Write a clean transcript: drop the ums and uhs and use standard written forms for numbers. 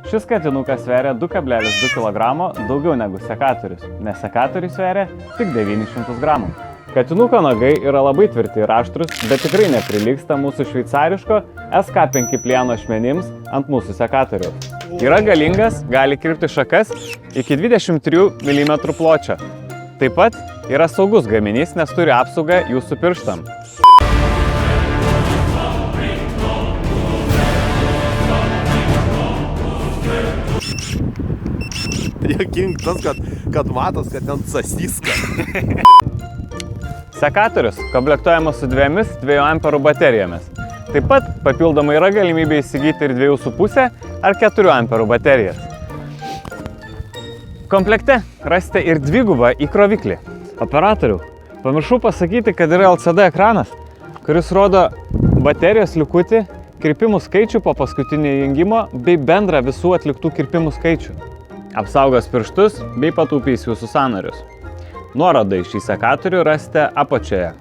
Šis katinukas sveria 2,2 kg daugiau negu sekatorius, nes sekatorius sveria tik 900 gramų. Katinuko nagai yra labai tvirti ir aštrus, bet tikrai neprilygsta mūsų šveicariško SK5 plieno ašmenims ant mūsų sekatoriaus. Yra galingas, gali kirpti šakas iki 23 mm pločio. Taip pat yra saugus gaminys, nes turi apsaugą jūsų pirštam. Jokink tas, kad matos, kad ten sasiska. Sekatorius komplektuojamas su 2 amperų baterijomis. Taip pat papildomai yra galimybė įsigyti ir 2,5 ar 4 amperų baterijas. Komplekte rasite ir dvigubą įkroviklį. Operatorių, pamiršau pasakyti, kad yra LCD ekranas, kuris rodo baterijos likutį, kirpimų skaičių po paskutinio įjungimo bei bendrą visų atliktų kirpimų skaičių. Apsaugos pirštus bei pataupys jūsų sąnarius. Nuorodą į šį sekatorių rasite apačioje.